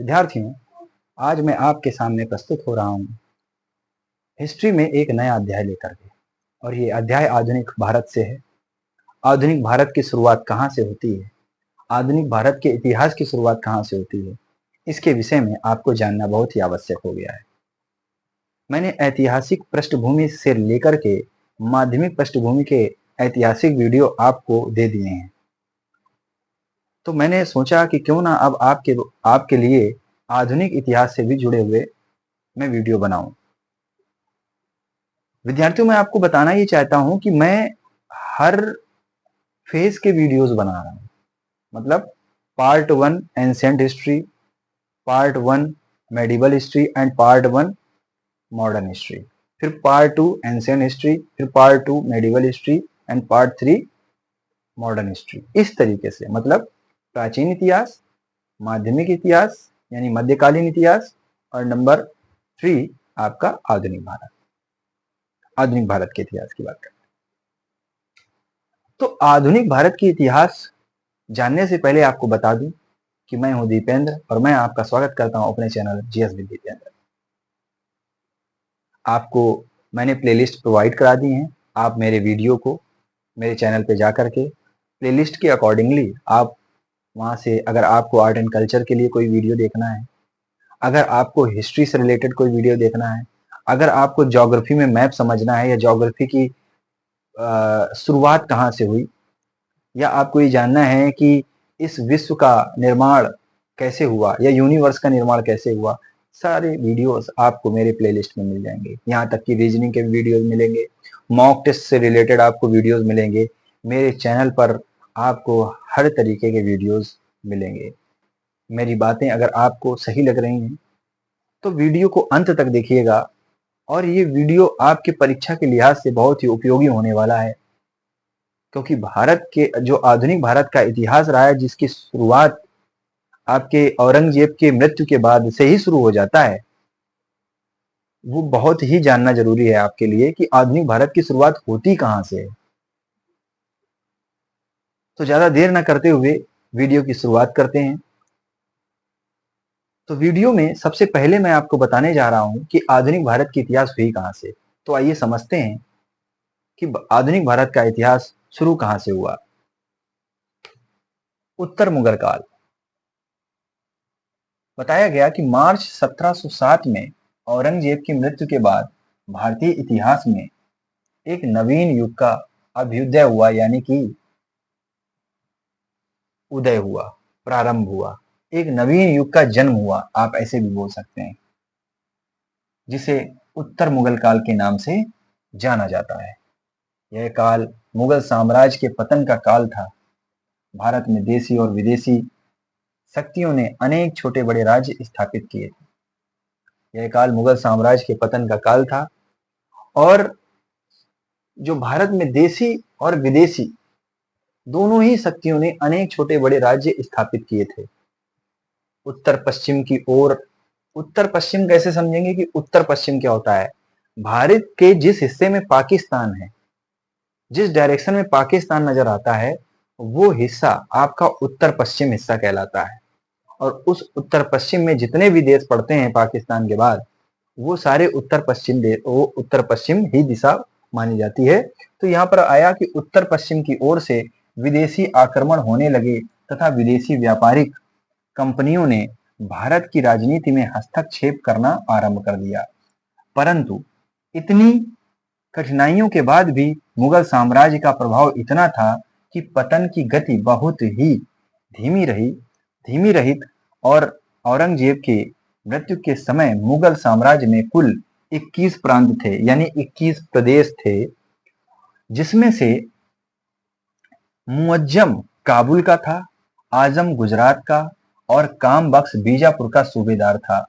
विद्यार्थियों, आज मैं आपके सामने प्रस्तुत हो रहा हूँ हिस्ट्री में एक नया अध्याय लेकर के। और ये अध्याय आधुनिक भारत से है। आधुनिक भारत की शुरुआत कहाँ से होती है, आधुनिक भारत के इतिहास की शुरुआत कहाँ से होती है, इसके विषय में आपको जानना बहुत ही आवश्यक हो गया है। मैंने ऐतिहासिक पृष्ठभूमि से लेकर के माध्यमिक पृष्ठभूमि के ऐतिहासिक वीडियो आपको दे दिए हैं। तो मैंने सोचा कि क्यों ना अब आपके लिए आधुनिक इतिहास से भी जुड़े हुए मैं वीडियो बनाऊं। विद्यार्थियों, मैं आपको बताना ये चाहता हूं कि मैं हर फेज के वीडियोस बना रहा हूं। मतलब part 1 ancient history, part 1 medieval history and part 1 modern history, फिर पार्ट 2 एंशिएंट हिस्ट्री, फिर part 2 medieval history and part 3 modern history. इस तरीके से मतलब प्राचीन इतिहास, माध्यमिक इतिहास यानी मध्यकालीन इतिहास, और नंबर 3 आपका आधुनिक भारत। आधुनिक भारत के इतिहास की बात करते हैं। तो आधुनिक भारत की इतिहास जानने से पहले आपको बता दूं कि मैं हूं दीपेंद्र और मैं आपका स्वागत करता हूं अपने चैनल जीएस विद दीपेंद्र। आपको मैंने प्लेलिस्ट प्रोवाइड करा दी हैं। आप मेरे वीडियो को मेरे चैनल पे जा करके प्लेलिस्ट के अकॉर्डिंगली आप वहां से, अगर आपको आर्ट एंड कल्चर के लिए कोई वीडियो देखना है, अगर आपको हिस्ट्री से रिलेटेड कोई वीडियो देखना है, अगर आपको ज्योग्राफी में मैप समझना है या ज्योग्राफी की शुरुआत कहाँ से हुई, या आपको ये जानना है कि इस विश्व का निर्माण कैसे हुआ या यूनिवर्स का निर्माण कैसे हुआ, सारे वीडियोस आपको मेरे प्लेलिस्ट में मिल जाएंगे। यहाँ तक कि रीजनिंग के वीडियोस मिलेंगे, मॉक टेस्ट से रिलेटेड आपको वीडियोस मिलेंगे। मेरे चैनल पर आपको हर तरीके के वीडियोस मिलेंगे। मेरी बातें अगर आपको सही लग रही हैं तो वीडियो को अंत तक देखिएगा, और ये वीडियो आपके परीक्षा के लिहाज से बहुत ही उपयोगी होने वाला है। क्योंकि भारत के जो आधुनिक भारत का इतिहास रहा है, जिसकी शुरुआत आपके औरंगजेब के मृत्यु के बाद से ही शुरू हो जाता है, वो बहुत ही जानना जरूरी है आपके लिए कि आधुनिक भारत की शुरुआत होती कहां से है। तो ज्यादा देर न करते हुए वीडियो की शुरुआत करते हैं। तो वीडियो में सबसे पहले मैं आपको बताने जा रहा हूं कि आधुनिक भारत की इतिहास हुई कहां से। तो आइए समझते हैं कि आधुनिक भारत का इतिहास शुरू कहां से हुआ। उत्तर मुगल काल। बताया गया कि मार्च 1707 में औरंगजेब की मृत्यु के बाद भारतीय इतिहास में एक नवीन युग का अभ्युदय हुआ, यानी कि उदय हुआ, प्रारंभ हुआ। एक नवीन युग का जन्म हुआ, आप ऐसे भी बोल सकते हैं, जिसे उत्तर मुगल काल के नाम से जाना जाता है। यह काल मुगल साम्राज्य के पतन का काल था। भारत में देसी और विदेशी शक्तियों ने अनेक छोटे बड़े राज्य स्थापित किए थे। यह काल मुगल साम्राज्य के पतन का काल था, और जो भारत में देसी और विदेशी दोनों ही शक्तियों ने अनेक छोटे बड़े राज्य स्थापित किए थे। उत्तर पश्चिम की ओर, उत्तर पश्चिम कैसे समझेंगे कि उत्तर पश्चिम क्या होता है? भारत के जिस हिस्से में पाकिस्तान है, जिस डायरेक्शन में पाकिस्तान नजर आता है, वो हिस्सा आपका उत्तर पश्चिम हिस्सा कहलाता है। और उस उत्तर पश्चिम में जितने भी देश पड़ते हैं पाकिस्तान के बाद, वो सारे उत्तर पश्चिम ही दिशा मानी जाती है। तो यहाँ पर आया कि उत्तर पश्चिम की ओर से विदेशी आक्रमण होने लगे तथा विदेशी व्यापारिक कंपनियों ने भारत की राजनीति में हस्तक्षेप करना आरंभ कर दिया। परंतु इतनी कठिनाइयों के बाद भी मुगल साम्राज्य का प्रभाव इतना था कि पतन की गति बहुत ही धीमी रही, और औरंगजेब के मृत्यु के समय मुगल साम्राज्य में कुल 21 प्रांत थे, यानी 21 प्रदेश थे, जिसमें से मुअज्जम काबुल का था, आजम गुजरात का, और काम बख्श बीजापुर का सूबेदार था।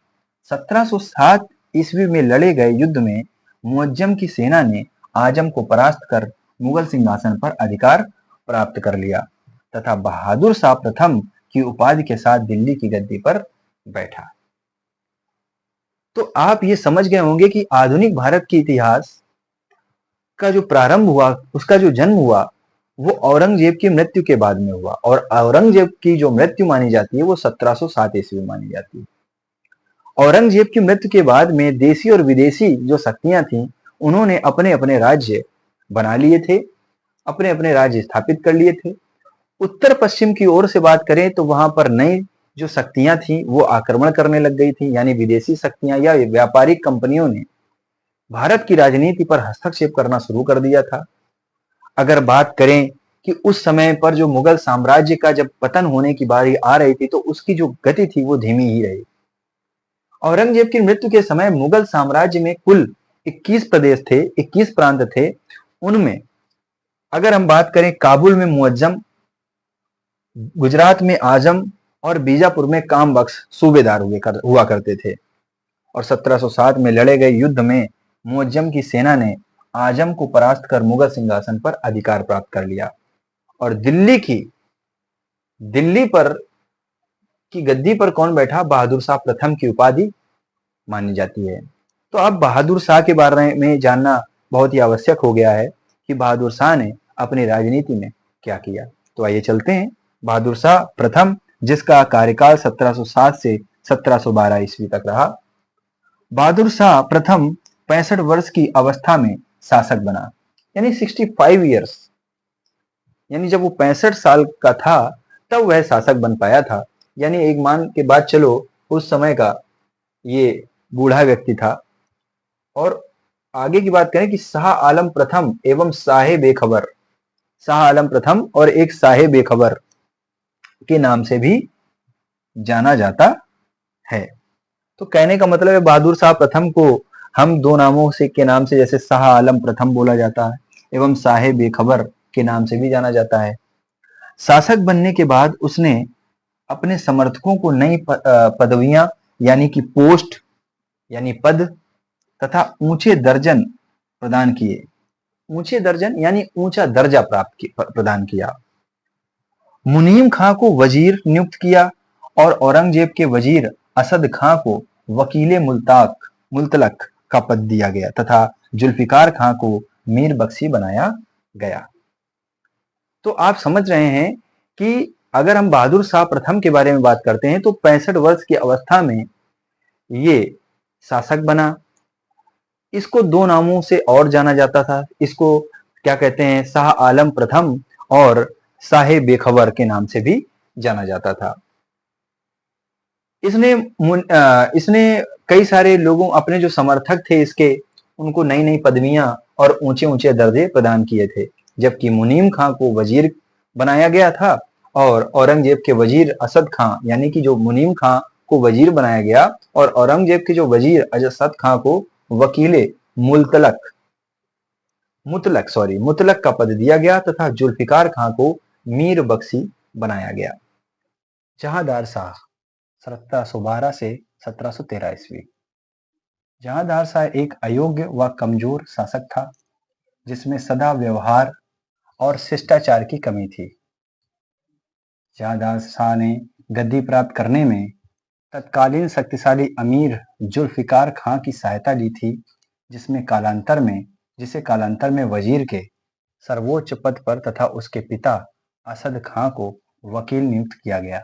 1707 ईस्वी में लड़े गए युद्ध में मुअज्जम की सेना ने आजम को परास्त कर मुगल सिंहासन पर अधिकार प्राप्त कर लिया तथा बहादुर शाह प्रथम की उपाधि के साथ दिल्ली की गद्दी पर बैठा। तो आप ये समझ गए होंगे कि आधुनिक भारत की इतिहास का जो प्रारंभ हुआ, उसका जो जन्म हुआ, वो औरंगजेब की मृत्यु के बाद में हुआ। और औरंगजेब की जो मृत्यु मानी जाती है वो 1707 ईस्वी मानी जाती है। औरंगजेब की मृत्यु के बाद में देशी और विदेशी जो शक्तियां थीं, उन्होंने अपने अपने राज्य बना लिए थे, अपने अपने राज्य स्थापित कर लिए थे। उत्तर पश्चिम की ओर से बात करें तो वहां पर नई जो शक्तियां थी वो आक्रमण करने लग गई थी, यानी विदेशी शक्तियां या व्यापारिक कंपनियों ने भारत की राजनीति पर हस्तक्षेप करना शुरू कर दिया था। अगर बात करें कि उस समय पर जो मुगल साम्राज्य का जब पतन होने की बारी आ रही थी तो उसकी जो गति थी वो धीमी ही रही। औरंगजेब की मृत्यु के समय मुगल साम्राज्य में कुल 21 प्रदेश थे, 21 प्रांत थे। उनमें अगर हम बात करें, काबुल में मुअज्जम, गुजरात में आजम और बीजापुर में कामबख्श सूबेदार हुआ करते थे। और 1707 में लड़े गए युद्ध में मुअज्जम की सेना ने आजम को परास्त कर मुगल सिंहासन पर अधिकार प्राप्त कर लिया और दिल्ली पर की गद्दी पर कौन बैठा? बहादुर शाह प्रथम की उपाधि मानी जाती है। तो अब बहादुर शाह के बारे में जानना बहुत ही आवश्यक हो गया है कि बहादुर शाह ने अपनी राजनीति में क्या किया। तो आइए चलते हैं बहादुर शाह प्रथम, जिसका कार्यकाल 1707 से 1712 ईस्वी तक रहा। बहादुर शाह प्रथम 65 वर्ष की अवस्था में शासक बना, यानी 65 ईयर्स, यानी जब वो 65 साल का था तब वह शासक बन पाया था। यानी एक मान के बाद चलो उस समय का ये बूढ़ा व्यक्ति था। और आगे की बात करें कि शाह आलम प्रथम एवं शाह बेखबर, शाह आलम प्रथम और एक शाह बेखबर के नाम से भी जाना जाता है। तो कहने का मतलब है बहादुर शाह प्रथम को हम दो नामों से के नाम से, जैसे शाह आलम प्रथम बोला जाता है एवं शाह बेखबर के नाम से भी जाना जाता है। शासक बनने के बाद उसने अपने समर्थकों को नई पदवियां यानी कि पोस्ट यानी पद तथा ऊंचे दर्जन प्रदान किए। ऊंचे दर्जन यानी ऊंचा दर्जा प्रदान किया। मुनीम खां को वजीर नियुक्त किया और औरंगजेब के वजीर असद खां को वकीले मुल्तलक का पद दिया गया तथा जुल्फिकार खां को मीर बख्शी बनाया गया। तो आप समझ रहे हैं कि अगर हम बहादुर शाह प्रथम के बारे में बात करते हैं तो 65 वर्ष की अवस्था में ये शासक बना। इसको दो नामों से और जाना जाता था। इसको क्या कहते हैं? शाह आलम प्रथम और शाह बेखबर के नाम से भी जाना जाता था। इसने कई सारे लोगों, अपने जो समर्थक थे इसके, उनको नई नई पदवियां और ऊंचे ऊंचे दर्जे प्रदान किए थे। जबकि मुनीम खां को वजीर बनाया गया था और औरंगजेब के वजीर असद खां, यानी कि जो मुनीम खां को वजीर बनाया गया और औरंगजेब के जो वजीर असद खां को वकीले मुतलक का पद दिया गया तथा जुल्फिकार खां को मीर बख्शी बनाया गया। जहांदार शाह 1712 से 1713 ईस्वी। जहांदार शाह एक अयोग्य व कमजोर शासक था जिसमें सदा व्यवहार और शिष्टाचार की कमी थी। जहांदार शाह ने गद्दी प्राप्त करने में तत्कालीन शक्तिशाली अमीर जुल्फिकार खां की सहायता ली थी, जिसे कालांतर में वजीर के सर्वोच्च पद पर तथा उसके पिता असद खां को वकील नियुक्त किया गया।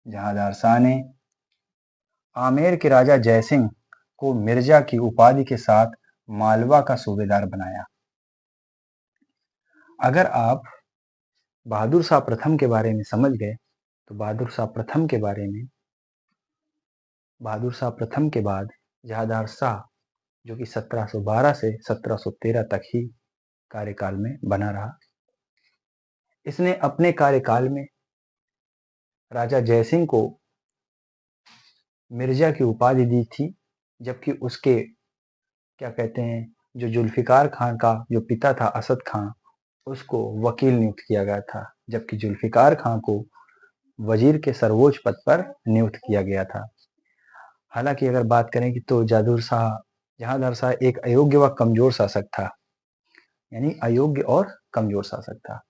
जहांदार शाह ने आमेर के राजा जयसिंह को मिर्जा की उपाधि के साथ मालवा का सूबेदार बनाया। अगर आप बहादुर शाह प्रथम के बारे में समझ गए तो बहादुर शाह प्रथम के बाद जहांदार शाह, जो कि 1712 से 1713 तक ही कार्यकाल में बना रहा, इसने अपने कार्यकाल में राजा जयसिंह को मिर्जा की उपाधि दी थी, जबकि उसके क्या कहते हैं, जो जुल्फिकार खान का जो पिता था असद खां, उसको वकील नियुक्त किया गया था, जबकि जुल्फिकार खां को वजीर के सर्वोच्च पद पर नियुक्त किया गया था। हालांकि अगर बात करें कि तो जहांदार शाह एक अयोग्य व कमजोर शासक था, यानी अयोग्य और कमजोर शासक था।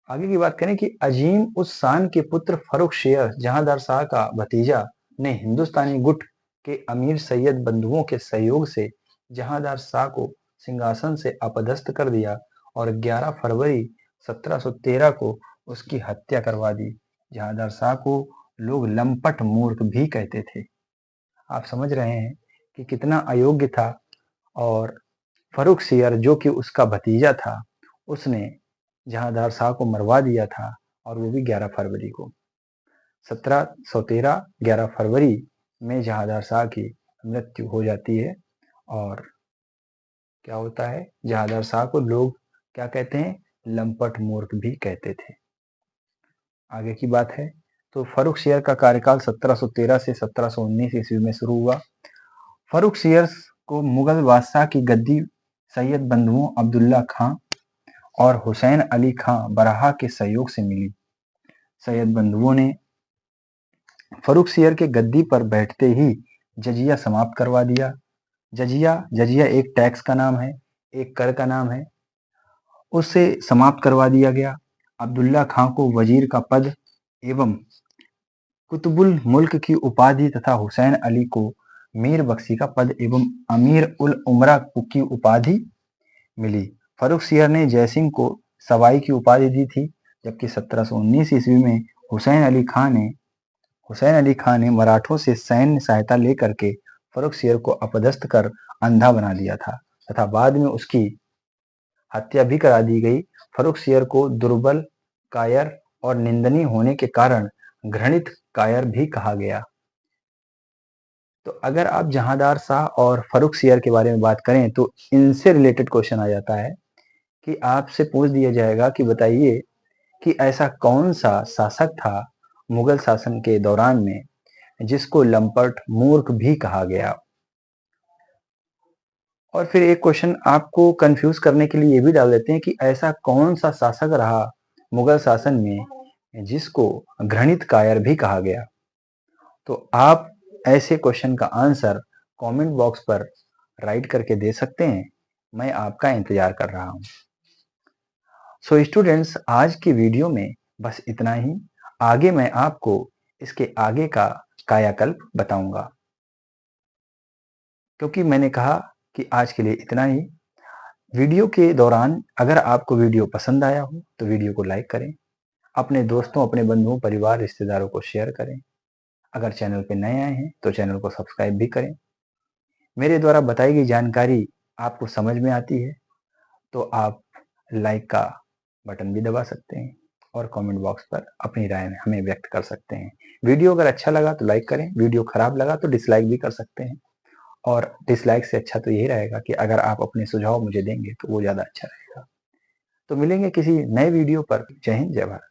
आगे की बात करें कि अजीम उस शान के पुत्र फर्रुखशेर जहांदार शाह का भतीजा ने हिंदुस्तानी गुट के अमीर सैयद बंधुओं के सहयोग से जहांदार शाह को सिंहासन से अपदस्थ कर दिया और 11 फरवरी 1713 को उसकी हत्या करवा दी। जहांदार शाह को लोग लंपट मूर्ख भी कहते थे। आप समझ रहे हैं कि कितना अयोग्य था। और फर्रुखसियर जो कि उसका भतीजा था, उसने जहांदार शाह को मरवा दिया था, और वो भी 11 फरवरी को। 1713 11 फरवरी में जहांदार शाह की मृत्यु हो जाती है। और क्या होता है, जहांदार शाह को लोग क्या कहते हैं, लंपट मूर्ख भी कहते थे। आगे की बात है तो फर्रुखसियर का कार्यकाल 1713 से 1719 ईस्वी में शुरू हुआ। फर्रुखसियर को मुगल बादशाह की गद्दी सैयद बंधुओं अब्दुल्ला खां और हुसैन अली खां बरहा के सहयोग से मिली। सैयद बंधुओं ने फर्रुखसियर के गद्दी पर बैठते ही जजिया समाप्त करवा दिया। जजिया एक टैक्स का नाम है, एक कर का नाम है, उससे समाप्त करवा दिया गया। अब्दुल्ला खां को वजीर का पद एवं कुतुबुल मुल्क की उपाधि तथा हुसैन अली को मीर बख्शी का पद एवं अमीर उल उमरा की उपाधि मिली। फर्रुखसियर ने जयसिंह को सवाई की उपाधि दी थी, जबकि 1719 ईस्वी में हुसैन अली खान ने मराठों से सैन्य सहायता लेकर के फर्रुखसियर को अपदस्थ कर अंधा बना दिया था तथा बाद में उसकी हत्या भी करा दी गई। फर्रुखसियर को दुर्बल, कायर और निंदनीय होने के कारण घृणित कायर भी कहा गया। तो अगर आप जहांदार शाह और फर्रुखसियर के बारे में बात करें तो इनसे रिलेटेड क्वेश्चन आ जाता है कि आपसे पूछ दिया जाएगा कि बताइए कि ऐसा कौन सा शासक था मुगल शासन के दौरान में जिसको लंपट मूर्ख भी कहा गया। और फिर एक क्वेश्चन आपको कंफ्यूज करने के लिए ये भी डाल देते हैं कि ऐसा कौन सा शासक रहा मुगल शासन में जिसको घृणित कायर भी कहा गया। तो आप ऐसे क्वेश्चन का आंसर कमेंट बॉक्स पर राइट करके दे सकते हैं। मैं आपका इंतजार कर रहा हूं। सो स्टूडेंट्स, आज की वीडियो में बस इतना ही। आगे मैं आपको इसके आगे का कायाकल्प बताऊंगा। क्योंकि मैंने कहा कि आज के लिए इतना ही। वीडियो के दौरान अगर आपको वीडियो पसंद आया हो तो वीडियो को लाइक करें, अपने दोस्तों, अपने बंधुओं, परिवार, रिश्तेदारों को शेयर करें। अगर चैनल पे नए आए हैं तो चैनल को सब्सक्राइब भी करें। मेरे द्वारा बताई गई जानकारी आपको समझ में आती है तो आप लाइक का बटन भी दबा सकते हैं और कमेंट बॉक्स पर अपनी राय हमें व्यक्त कर सकते हैं। वीडियो अगर अच्छा लगा तो लाइक करें, वीडियो खराब लगा तो डिसलाइक भी कर सकते हैं। और डिसलाइक से अच्छा तो यही रहेगा कि अगर आप अपने सुझाव मुझे देंगे तो वो ज़्यादा अच्छा रहेगा। तो मिलेंगे किसी नए वीडियो पर। जय हिंद, जय भारत।